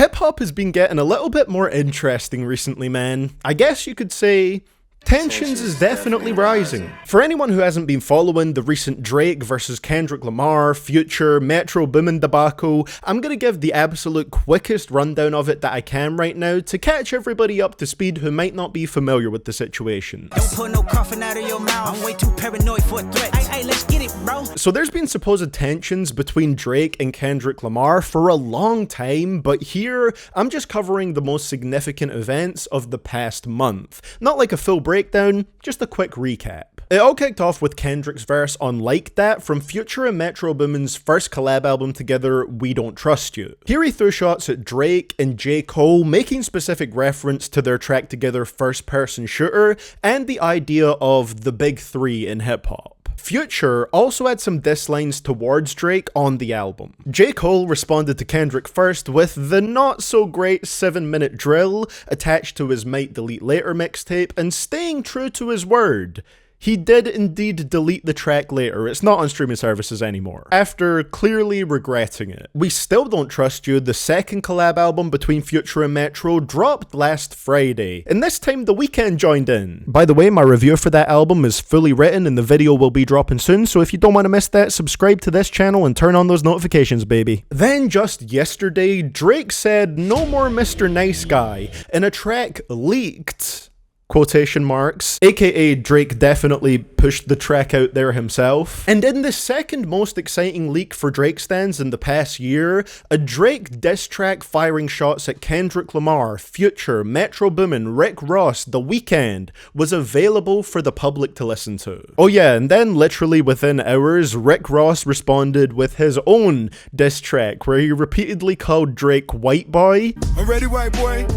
Hip-hop has been getting a little bit more interesting recently, man. I guess you could say tensions is definitely rising. For anyone who hasn't been following the recent Drake versus Kendrick Lamar, Future, Metro Boomin debacle, I'm gonna give the absolute quickest rundown of it that I can right now to catch everybody up to speed who might not be familiar with the situation. Don't put no coughing out of your mouth. I'm way too paranoid for a threat. Hey, let's get it, bro. So there's been supposed tensions between Drake and Kendrick Lamar for a long time, but here I'm just covering the most significant events of the past month. Not like a full breakdown, just a quick recap. It all kicked off with Kendrick's verse on Like That from Future and Metro Boomin's first collab album together, We Don't Trust You. Here he threw shots at Drake and J. Cole, making specific reference to their track together First Person Shooter and the idea of the big three in hip-hop. Future also had some diss lines towards Drake on the album. J. Cole responded to Kendrick first with the not so great 7-minute drill attached to his Might Delete Later mixtape, and staying true to his word, he did indeed delete the track later. It's not on streaming services anymore, after clearly regretting it. We Still Don't Trust You, the second collab album between Future and Metro, dropped last Friday, and this time the Weeknd joined in. By the way, my review for that album is fully written and the video will be dropping soon, so if you don't want to miss that, subscribe to this channel and turn on those notifications, baby. Then just yesterday, Drake said no more Mr. Nice Guy in a track leaked, quotation marks, aka Drake definitely pushed the track out there himself. And in the second most exciting leak for Drake stans in the past year, a Drake diss track firing shots at Kendrick Lamar, Future, Metro Boomin, Rick Ross, The Weeknd was available for the public to listen to. Oh yeah, and then literally within hours, Rick Ross responded with his own diss track where he repeatedly called Drake white boy. I'm ready, white boy.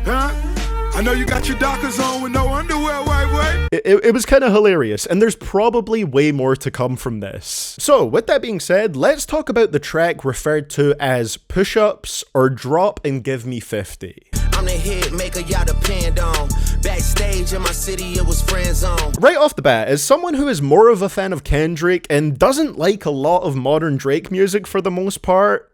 Huh? I know you got your Dockers on with no underwear, white boy. It was kind of hilarious, and there's probably way more to come from this. So, with that being said, let's talk about the track referred to as Push-Ups or Drop and Give Me 50. I'm the hit maker y'all depend on. Backstage in my city, it was friend zone. Right off the bat, as someone who is more of a fan of Kendrick and doesn't like a lot of modern Drake music for the most part,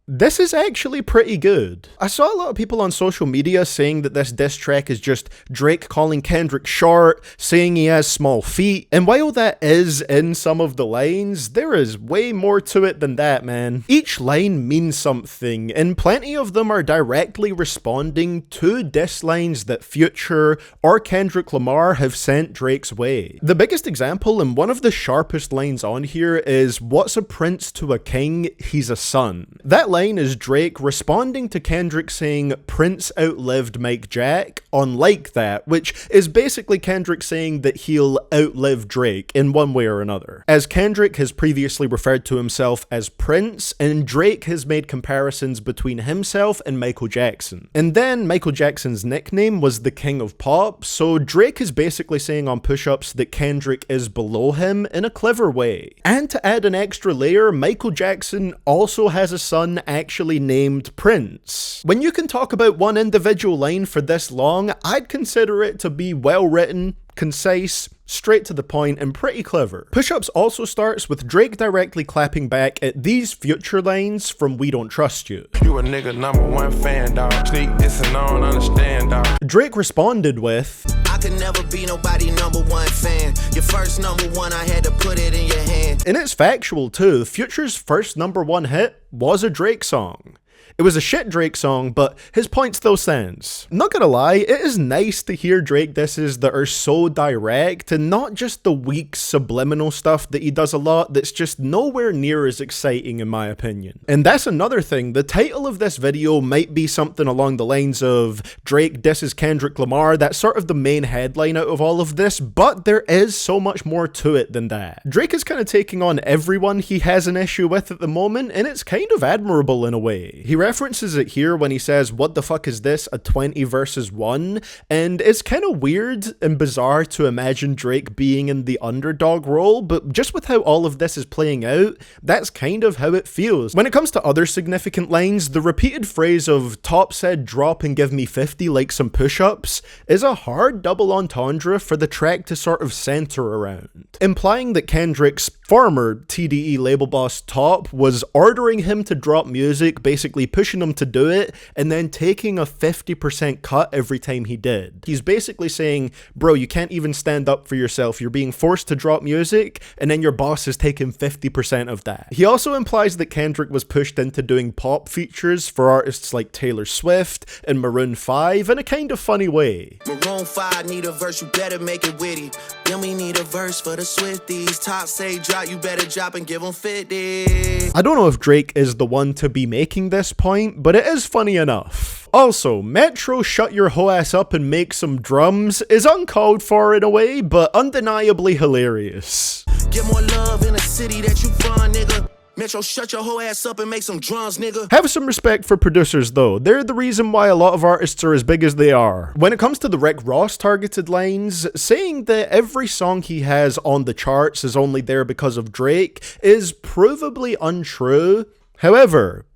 this is actually pretty good. I saw a lot of people on social media saying that this diss track is just Drake calling Kendrick short, saying he has small feet, and while that is in some of the lines, there is way more to it than that, man. Each line means something, and plenty of them are directly responding to diss lines that Future or Kendrick Lamar have sent Drake's way. The biggest example and one of the sharpest lines on here is, "What's a prince to a king? He's a son." That line is Drake responding to Kendrick saying Prince outlived Mike Jack on Like That, which is basically Kendrick saying that he'll outlive Drake in one way or another. As Kendrick has previously referred to himself as Prince, and Drake has made comparisons between himself and Michael Jackson. And then Michael Jackson's nickname was the King of Pop, so Drake is basically saying on Push-Ups that Kendrick is below him in a clever way. And to add an extra layer, Michael Jackson also has a son actually named Prince. When you can talk about one individual line for this long, I'd consider it to be well written, concise, straight to the point, and pretty clever. Push-Ups also starts with Drake directly clapping back at these Future lines from We Don't Trust You. You a nigga #1 fan, dog. Sneak this and I don't understand, dog. Drake responded with, I could never be nobody #1 fan. Your first #1, I had to put it in your hand. and it's factual too, Future's first #1 hit was a Drake song. It was a shit Drake song, but his point still stands. Not gonna lie, it is nice to hear Drake disses that are so direct and not just the weak subliminal stuff that he does a lot that's just nowhere near as exciting in my opinion. And that's another thing, the title of this video might be something along the lines of Drake disses Kendrick Lamar, that's sort of the main headline out of all of this, but there is so much more to it than that. Drake is kind of taking on everyone he has an issue with at the moment, and it's kind of admirable in a way. He references it here when he says, "What the fuck is this, a 20 versus 1? And it's kind of weird and bizarre to imagine Drake being in the underdog role, but just with how all of this is playing out, that's kind of how it feels. When it comes to other significant lines, the repeated phrase of "Top said drop and give me 50 like some push-ups" is a hard double entendre for the track to sort of center around, implying that Kendrick's former TDE label boss Top was ordering him to drop music, basically pushing him to do it, and then taking a 50% cut every time he did. He's basically saying, bro, you can't even stand up for yourself. You're being forced to drop music, and then your boss is taking 50% of that. He also implies that Kendrick was pushed into doing pop features for artists like Taylor Swift and Maroon 5 in a kind of funny way. Maroon 5 need a verse, you better make it witty. Then we need a verse for the Swifties. Top say drop, you better drop and give them 50. I don't know if Drake is the one to be making this point, but it is funny enough. Also, Metro shut your hoe ass up and make some drums is uncalled for in a way, but undeniably hilarious. Get more love in the city that you from, nigga. Metro, shut your whole ass up and make some drums, nigga. Have some respect for producers though. They're the reason why a lot of artists are as big as they are. When it comes to the Rick Ross targeted lines, saying that every song he has on the charts is only there because of Drake is provably untrue. However,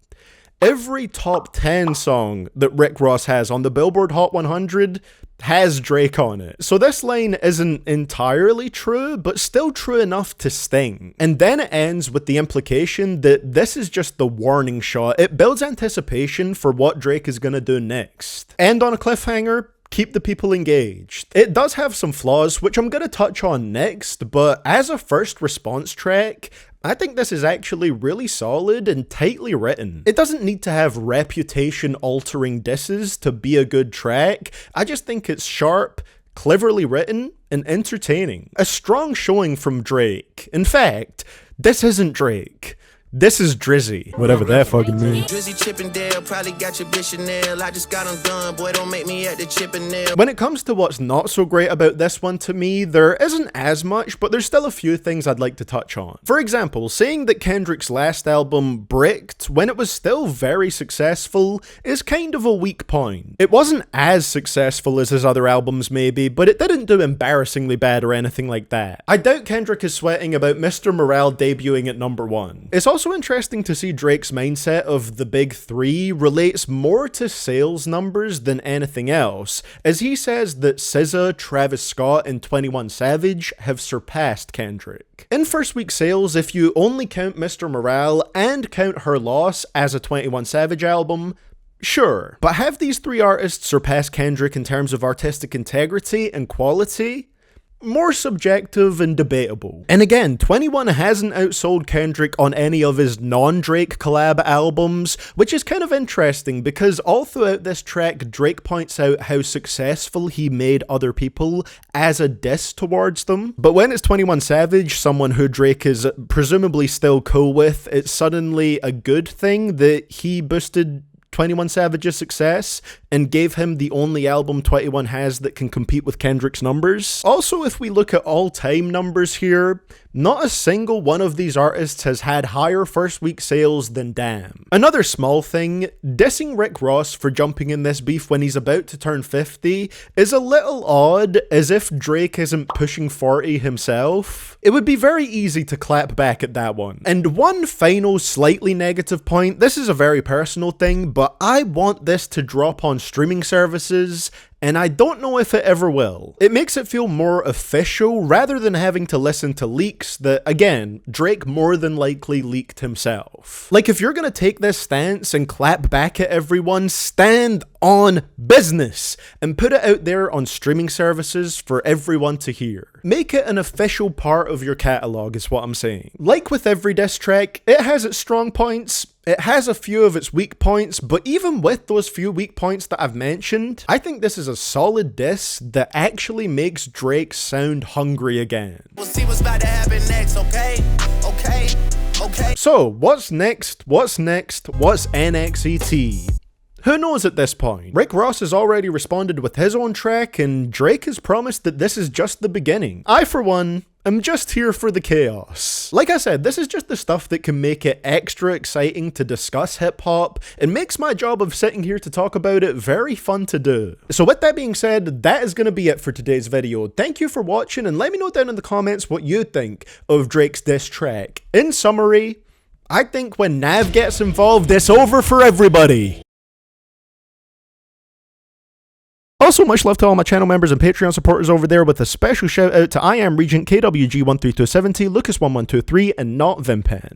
every top 10 song that Rick Ross has on the Billboard Hot 100 has Drake on it. So this line isn't entirely true, but still true enough to sting. And then it ends with the implication that this is just the warning shot. It builds anticipation for what Drake is gonna do next. And on a cliffhanger, keep the people engaged. It does have some flaws, which I'm gonna touch on next, but as a first response track, I think this is actually really solid and tightly written. It doesn't need to have reputation-altering disses to be a good track. I just think it's sharp, cleverly written, and entertaining. A strong showing from Drake. In fact, this isn't Drake. This is Drizzy, whatever that fucking means. Drizzy Chippendale probably got your bitch Chanel. I just got them done, boy, don't make me at the Chippendale. When it comes to what's not so great about this one to me, there isn't as much, but there's still a few things I'd like to touch on. For example, saying that Kendrick's last album bricked when it was still very successful is kind of a weak point. It wasn't as successful as his other albums maybe, but it didn't do embarrassingly bad or anything like that. I doubt Kendrick is sweating about Mr. Morale debuting at #1. It's also interesting to see Drake's mindset of the big three relates more to sales numbers than anything else, as he says that SZA, Travis Scott, and 21 Savage have surpassed Kendrick. In first week sales, if you only count Mr. Morale and count Her Loss as a 21 Savage album, sure. But have these three artists surpassed Kendrick in terms of artistic integrity and quality? More subjective and debatable. And again, 21 hasn't outsold Kendrick on any of his non-Drake collab albums, which is kind of interesting because all throughout this track, Drake points out how successful he made other people as a diss towards them. But when it's 21 Savage, someone who Drake is presumably still cool with, it's suddenly a good thing that he boosted 21 Savage's success and gave him the only album 21 has that can compete with Kendrick's numbers. Also, if we look at all-time numbers here, not a single one of these artists has had higher first week sales than Damn. Another small thing, dissing Rick Ross for jumping in this beef when he's about to turn 50 is a little odd, as if Drake isn't pushing 40 himself. It would be very easy to clap back at that one. And one final slightly negative point, this is a very personal thing, but I want this to drop on streaming services, and I don't know if it ever will. It makes it feel more official rather than having to listen to leaks that, again, Drake more than likely leaked himself. Like, if you're gonna take this stance and clap back at everyone, stand on business and put it out there on streaming services for everyone to hear. Make it an official part of your catalog is what I'm saying. Like with every diss track, it has its strong points, it has a few of its weak points, but even with those few weak points that I've mentioned, I think this is a solid diss that actually makes Drake sound hungry again. We'll see what's about to happen next, okay? Okay? Okay? So, what's next? What's next? What's NXET? Who knows at this point? Rick Ross has already responded with his own track, and Drake has promised that this is just the beginning. I, for one, am just here for the chaos. Like I said, this is just the stuff that can make it extra exciting to discuss hip-hop, and makes my job of sitting here to talk about it very fun to do. So with that being said, that is going to be it for today's video. Thank you for watching, and let me know down in the comments what you think of Drake's diss track. In summary, I think when Nav gets involved, it's over for everybody. Also, much love to all my channel members and Patreon supporters over there, with a special shout out to I Am Regent, KWG13270, Lucas1123, and Not Vimpen.